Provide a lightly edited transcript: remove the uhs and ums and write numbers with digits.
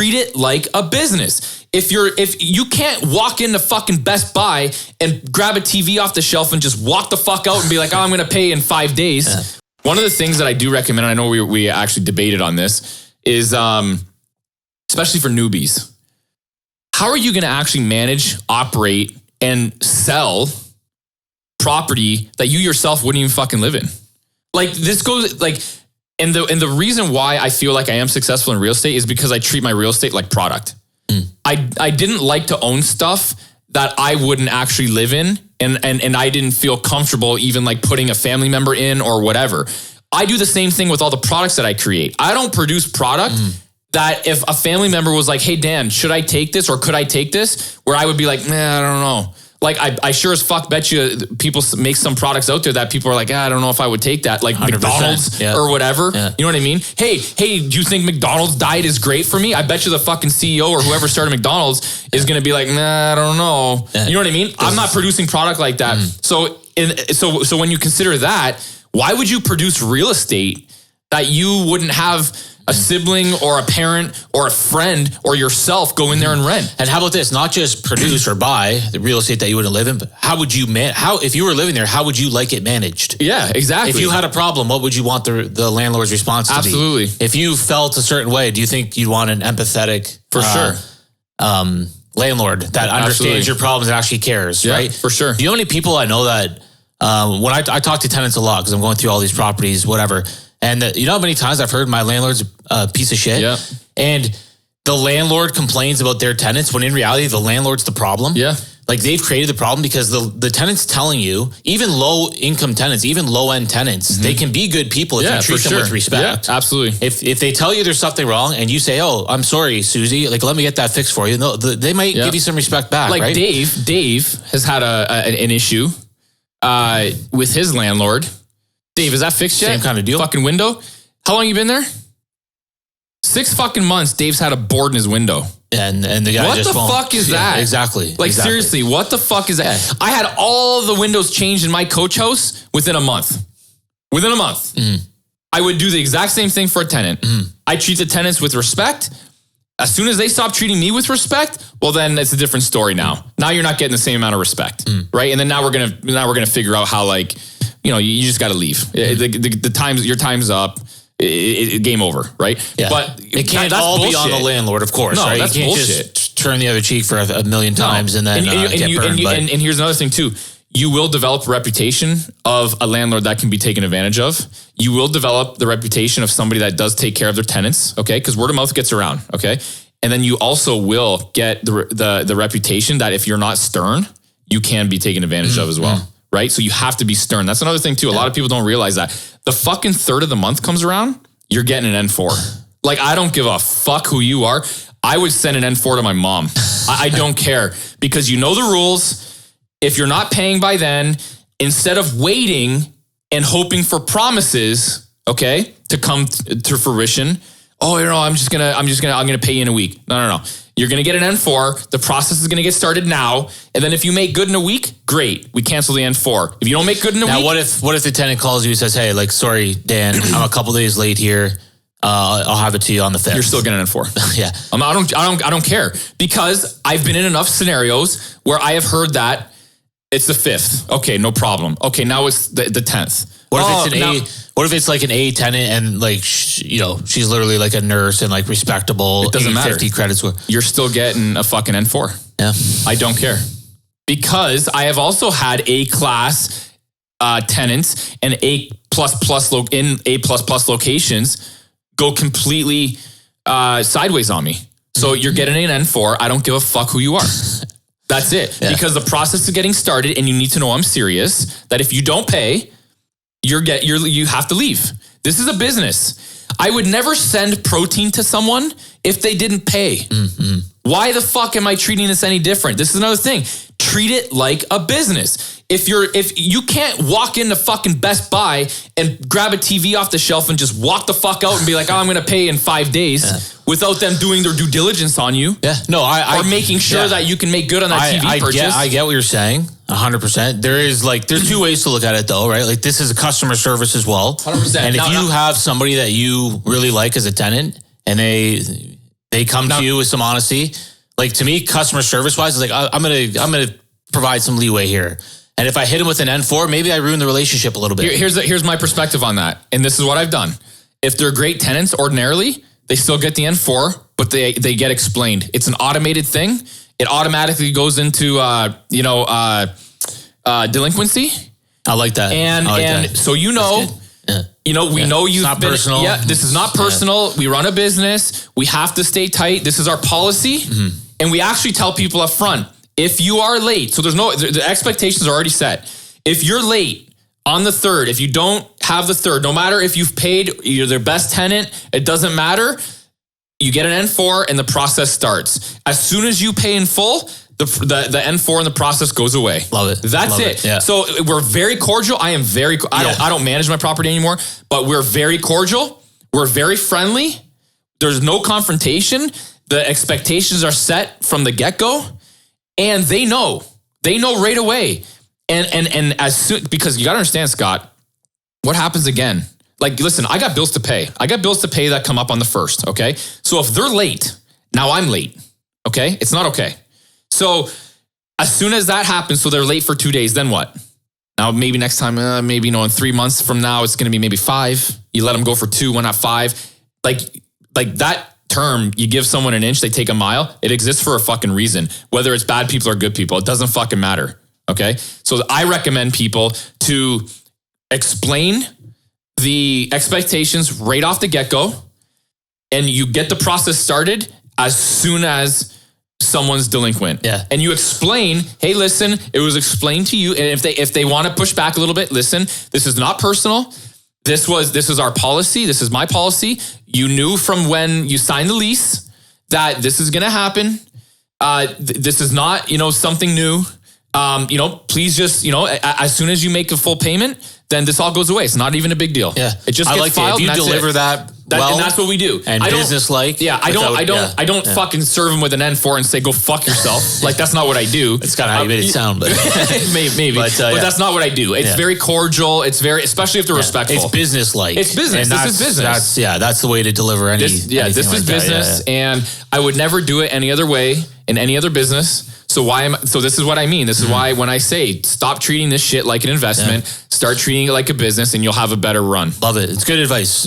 treat it like a business. If you can't walk into fucking Best Buy and grab a TV off the shelf and just walk the fuck out and be like, oh, I'm going to pay in 5 days. Yeah. One of the things that I do recommend, I know we actually debated on this, is especially for newbies. How are you going to actually manage, operate, and sell property that you yourself wouldn't even fucking live in? Like this goes like, and the reason why I feel like I am successful in real estate is because I treat my real estate like product. I didn't like to own stuff that I wouldn't actually live in, and I didn't feel comfortable even like putting a family member in or whatever. I do the same thing with all the products that I create. I don't produce product that if a family member was like, hey, Dan, should I take this or could I take this? Where I would be like, nah, I don't know. Like I sure as fuck bet you people make some products out there that people are like, I don't know if I would take that. Like 100%, McDonald's or whatever. Yeah. You know what I mean? Hey, do you think McDonald's diet is great for me? I bet you the fucking CEO or whoever started McDonald's is going to be like, nah, I don't know. Yeah. You know what I mean? I'm not producing product like that. So when you consider that, why would you produce real estate that you wouldn't have a sibling or a parent or a friend or yourself go in there and rent? And how about this? Not just produce or buy the real estate that you wouldn't live in, but how would you if you were living there, how would you like it managed? Yeah, exactly. If you had a problem, what would you want the landlord's response to be? Absolutely. If you felt a certain way, do you think you'd want an empathetic landlord that understands your problems and actually cares, right? For sure. Do you know how many people I know that when I talk to tenants a lot because I'm going through all these properties, whatever, and you know how many times I've heard my landlord's a piece of shit? Yeah. And the landlord complains about their tenants when in reality, the landlord's the problem. Yeah. Like they've created the problem because the tenant's telling you, even low income tenants, even low end tenants, they can be good people if you treat them with respect. Yeah, absolutely. If they tell you there's something wrong and you say, oh, I'm sorry, Susie, like let me get that fixed for you. No, they might give you some respect back. Like right? Dave has had an issue with his landlord. Dave, is that fixed yet? Same kind of deal. Fucking window. How long you been there? 6 fucking months. Dave's had a board in his window. And the guy just won't. What the fuck is that? Exactly. Like seriously, what the fuck is that? I had all the windows changed in my coach house within a month. Within a month. I would do the exact same thing for a tenant. I treat the tenants with respect. As soon as they stop treating me with respect, well, then it's a different story now. Now you're not getting the same amount of respect, right? And then now we're gonna figure out how like, you just got to leave. Your time's up. Game over, right? Yeah. But it can't all be on the landlord, of course. No, right? that's you can't bullshit. Just turn the other cheek for a million times and then get burned. And here's another thing too. You will develop a reputation of a landlord that can be taken advantage of. You will develop the reputation of somebody that does take care of their tenants, okay? Because word of mouth gets around, okay? And then you also will get the reputation that if you're not stern, you can be taken advantage of as well. Right? So you have to be stern. That's another thing too. A lot of people don't realize that. The fucking third of the month comes around, you're getting an N4. Like, I don't give a fuck who you are. I would send an N4 to my mom. I don't care because you know the rules. If you're not paying by then, instead of waiting and hoping for promises, okay, to come to fruition, I'm gonna pay you in a week. No. You're going to get an N4. The process is going to get started now. And then if you make good in a week, great. We cancel the N4. If you don't make good in a week. Now, what if the tenant calls you and says, hey, like, sorry, Dan, I'm a couple days late here. I'll have it to you on the 5th. You're still getting an N4. Yeah. I don't care because I've been in enough scenarios where I have heard that it's the 5th. Okay, no problem. Okay, now it's the 10th. What if it's like an A tenant and like, she's literally like a nurse and like respectable. It doesn't matter. 50 credit score. You're still getting a fucking N4. Yeah. I don't care. Because I have also had A-class tenants and A++ locations go completely sideways on me. So you're getting an N4. I don't give a fuck who you are. That's it. Yeah. Because the process is getting started and you need to know I'm serious. That if you don't pay, you have to leave. This is a business. I would never send protein to someone if they didn't pay. Why the fuck am I treating this any different? This is another thing. Treat it like a business. If you can't walk into fucking Best Buy and grab a TV off the shelf and just walk the fuck out and be like, oh, I'm going to pay in 5 days without them doing their due diligence on you. Yeah. No, or making sure that you can make good on that TV purchase. I get what you're saying. 100%. There's two ways to look at it though, right? Like this is a customer service as well. 100%. And if you have somebody that you really like as a tenant and they They come to you with some honesty. Like to me, customer service wise, it's like, I'm going to provide some leeway here. And if I hit them with an N4, maybe I ruin the relationship a little bit. Here's my perspective on that. And this is what I've done. If they're great tenants, ordinarily, they still get the N4, but they get explained. It's an automated thing. It automatically goes into, delinquency. I like that. And so, we know you've not been, personal. Yeah, this is not personal. Yeah. We run a business. We have to stay tight. This is our policy. Mm-hmm. And we actually tell people up front, if you are late, so the expectations are already set. If you're late on the 3rd, if you don't have the 3rd, no matter if you've paid, you're their best tenant, it doesn't matter. You get an N4 and the process starts. As soon as you pay in full, the N4 and the process goes away. Love it. That's it. Yeah. So we're very cordial. I don't manage my property anymore, but we're very cordial. We're very friendly. There's no confrontation. The expectations are set from the get-go, and they know right away. And as soon, because you got to understand, Scott, what happens again? Like, listen, I got bills to pay. I got bills to pay that come up on the 1st. Okay. So if they're late, now I'm late. Okay. It's not okay. So as soon as that happens, so they're late for 2 days, then what? Now, maybe next time, in 3 months from now, it's going to be maybe 5. You let them go for 2, 1 not 5. Like that term, you give someone an inch, they take a mile. It exists for a fucking reason. Whether it's bad people or good people, it doesn't fucking matter. Okay. So I recommend people to explain the expectations right off the get-go, and you get the process started as soon as someone's delinquent. Yeah. And you explain, hey, listen, it was explained to you. And if they want to push back a little bit, listen, this is not personal. This is our policy. This is my policy. You knew from when you signed the lease that this is going to happen. This is not, something new. Please just, as soon as you make a full payment, then this all goes away. It's not even a big deal. Yeah. It just gets filed. If you deliver that well, and that's what we do. And business-like. Yeah, I don't fucking serve them with an N4 and say, go fuck yourself. Like, that's not what I do. It's kind of how you made it sound, but maybe. But that's not what I do. It's very cordial. It's very, especially if they're respectful. It's business-like. It's business. And this is business. That's the way to deliver anything. This is business. And I would never do it any other way in any other business. So this is what I mean. This is why when I say stop treating this shit like an investment, start treating it like a business, and you'll have a better run. Love it. It's good advice.